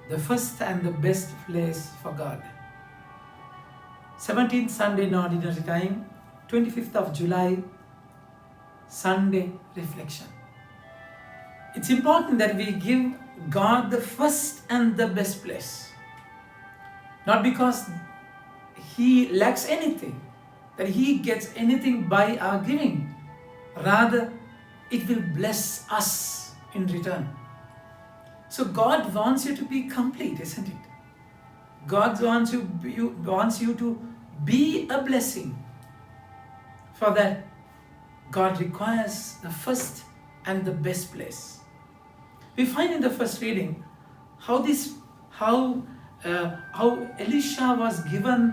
the first and the best place for God. 17th Sunday in Ordinary Time, 25th of July, Sunday Reflection. It's important that we give God the first and the best place. Not because He lacks anything, that He gets anything by our giving. Rather, it will bless us in return. So God wants you to be complete, isn't it? God wants you to be a blessing. For that, God requires the first and the best place. We find in the first reading how Elisha was given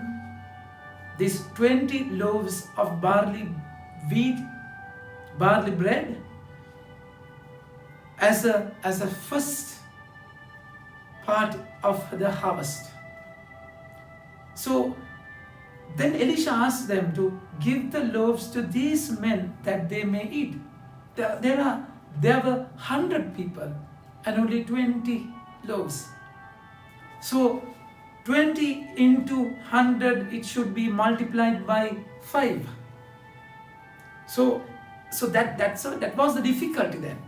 these 20 loaves of barley bread as a first part of the harvest. So then Elisha asked them to give the loaves to these men that they may eat. There were 100 people and only 20 loaves. So 20 into 100, it should be multiplied by 5. So that was the difficulty then.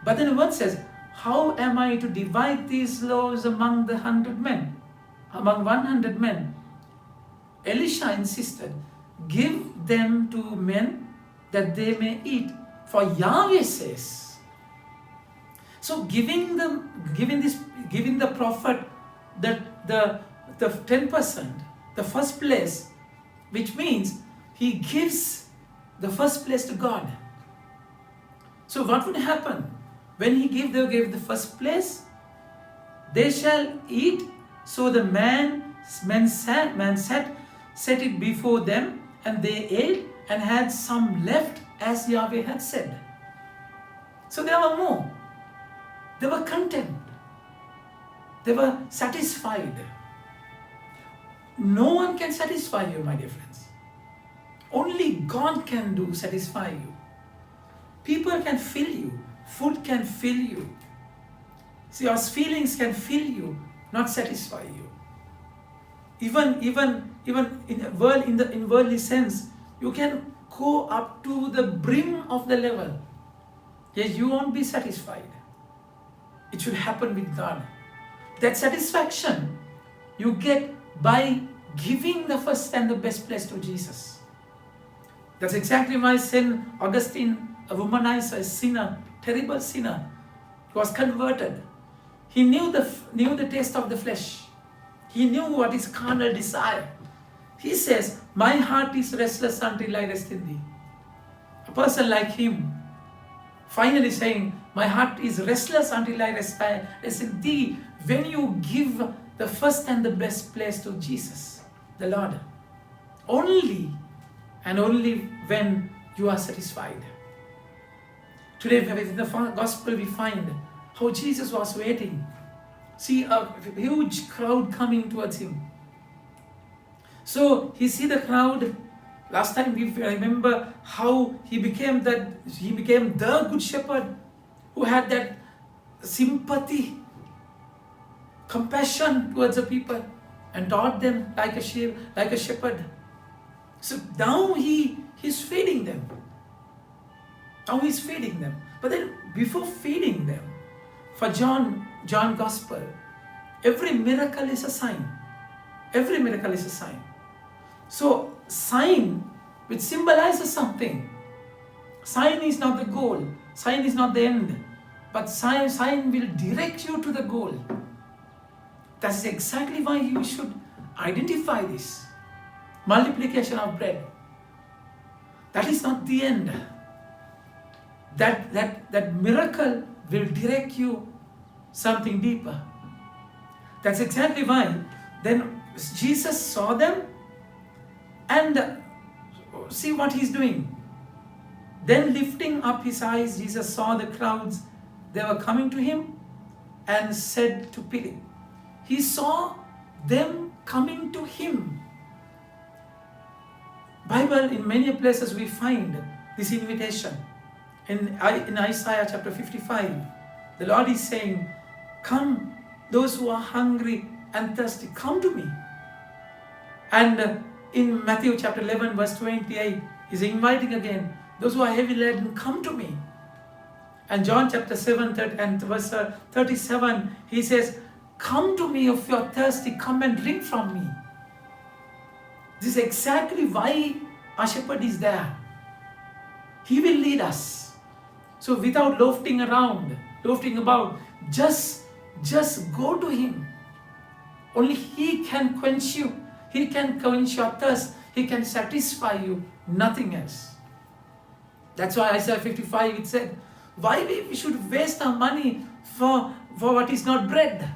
But then the word says, how am I to divide these loaves among the 100 men? Among 100 men? Elisha insisted, give them to men that they may eat, for Yahweh says. So giving the prophet the 10%, the first place, which means he gives the first place to God. So what would happen when he gave the first place? They shall eat. So the man set it before them, and they ate and had some left, as Yahweh had said. So there were more. They were content. They were satisfied. No one can satisfy you, my dear friends. Only God can satisfy you. People can fill you. Food can fill you. See, your feelings can fill you, not satisfy you. Even in worldly sense, you can go up to the brim of the level. Yet you won't be satisfied. It should happen with God. That satisfaction you get by giving the first and the best place to Jesus. That's exactly why St. Augustine, a womanizer, a sinner, terrible sinner, was converted. He knew the taste of the flesh. He knew what is carnal desire. He says, my heart is restless until I rest in thee. A person like him, finally saying, my heart is restless until I rest in thee, when you give the first and the best place to Jesus, the Lord. Only and only when you are satisfied. Today in the gospel we find how Jesus was waiting. See a huge crowd coming towards him. So he see the crowd. Last time we remember how he became the good shepherd who had that sympathy, compassion towards the people and taught them like a shepherd. So now he's feeding them. Now he's feeding them. But then before feeding them, for John Gospel, every miracle is a sign. Every miracle is a sign. So sign which symbolizes something. Sign is not the goal. Sign is not the end. But sign will direct you to the goal. That's exactly why you should identify this. Multiplication of bread. That is not the end. That miracle will direct you something deeper. That's exactly why then Jesus saw them and see what he's doing. Then lifting up his eyes, Jesus saw the crowds. They were coming to him and said to Philip. He saw them coming to him. Bible, in many places we find this invitation. In Isaiah chapter 55, the Lord is saying, come those who are hungry and thirsty, come to me. And in Matthew chapter 11 verse 28, he's inviting again, those who are heavy laden, come to me. And John chapter 7 and verse 37, he says, come to me if you are thirsty, come and drink from me. This is exactly why our shepherd is there. He will lead us. So without lofting about, just go to him. Only he can quench you. He can quench your thirst. He can satisfy you. Nothing else. That's why Isaiah 55, it said, why we should waste our money for what is not bread?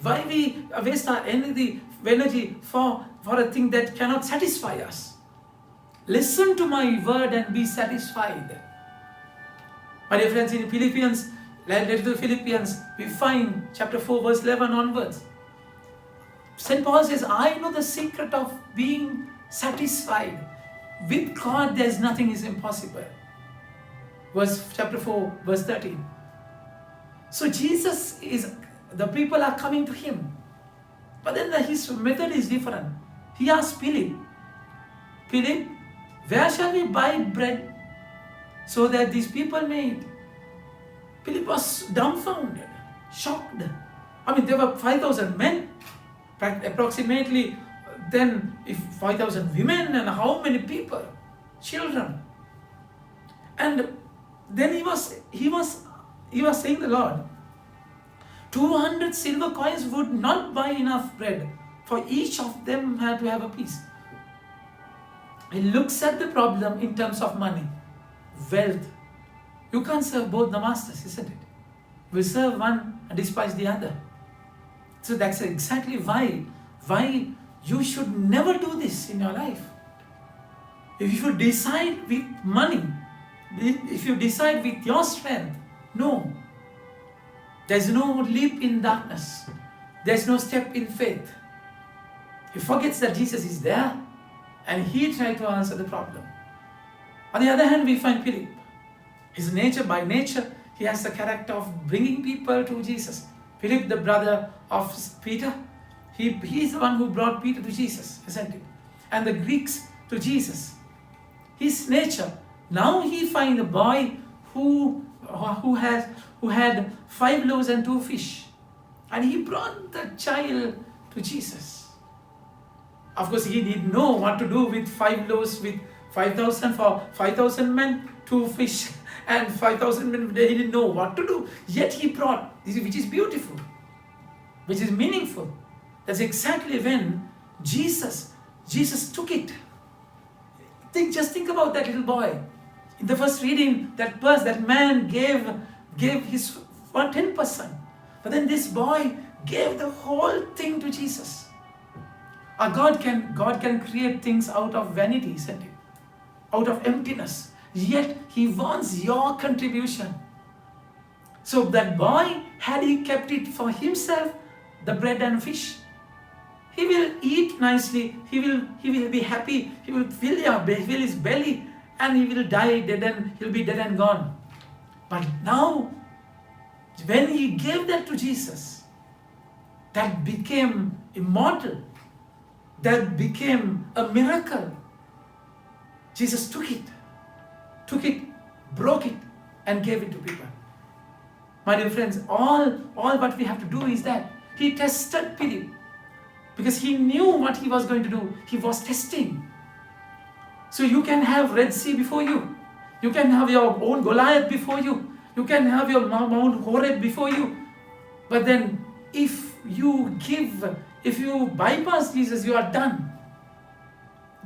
Why we waste our energy for a thing that cannot satisfy us? Listen to my word and be satisfied. My dear friends, in Philippians, we find chapter 4 verse 11 onwards. St. Paul says, I know the secret of being satisfied. With God, there is nothing is impossible. Chapter 4, verse 13. So Jesus the people are coming to him. But then his method is different. He asked Philip, where shall we buy bread so that these people may eat? Philip was dumbfounded, shocked. There were 5,000 men, approximately, then if 5,000 women, and how many people? Children. And then he was saying the Lord, 200 silver coins would not buy enough bread for each of them had to have a piece. He looks at the problem in terms of money, wealth. You can't serve both the masters, isn't it? We serve one and despise the other. So that's exactly why you should never do this in your life. If you decide with money, if you decide with your strength, no. There's no leap in darkness. There's no step in faith. He forgets that Jesus is there and he tried to answer the problem. On the other hand, we find Philip. By nature, he has the character of bringing people to Jesus. Philip, the brother of Peter, he's the one who brought Peter to Jesus, isn't it? And the Greeks to Jesus. His nature. Now he finds a boy who had 5 loaves and 2 fish. And he brought the child to Jesus. Of course, he didn't know what to do with 5 loaves with 5,000 for 5,000 men, 2 fish and 5,000 men. He didn't know what to do. Yet he brought, which is beautiful, which is meaningful. That's exactly when Jesus took it. Just think about that little boy. In the first reading, that man gave his 10%. But then this boy gave the whole thing to Jesus. God can create things out of vanity, isn't it? Out of emptiness. Yet he wants your contribution. So that boy, had he kept it for himself, the bread and fish, he will eat nicely, he will be happy, he will fill his belly, and he will die dead and he'll be dead and gone. But now, when he gave that to Jesus, that became immortal. That became a miracle. Jesus took it, broke it, and gave it to people. My dear friends, all what we have to do is that he tested Philip because he knew what he was going to do. He was testing. So you can have Red Sea before you. You can have your own Goliath before you. You can have your Mount Horeb before you. But then if you bypass Jesus, you are done.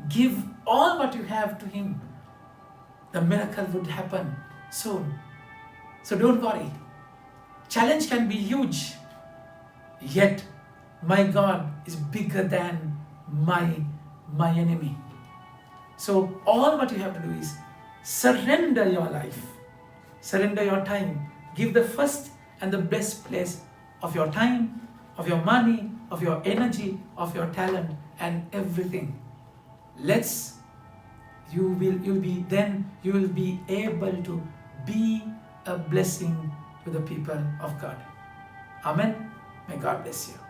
Give all what you have to him. The miracle would happen soon. So don't worry. Challenge can be huge. Yet my God is bigger than my enemy. So all what you have to do is surrender your life. Surrender your time. Give the first and the best place of your time, of your money, of your energy, of your talent, and everything. You will be able to be a blessing to the people of God. Amen. May God bless you.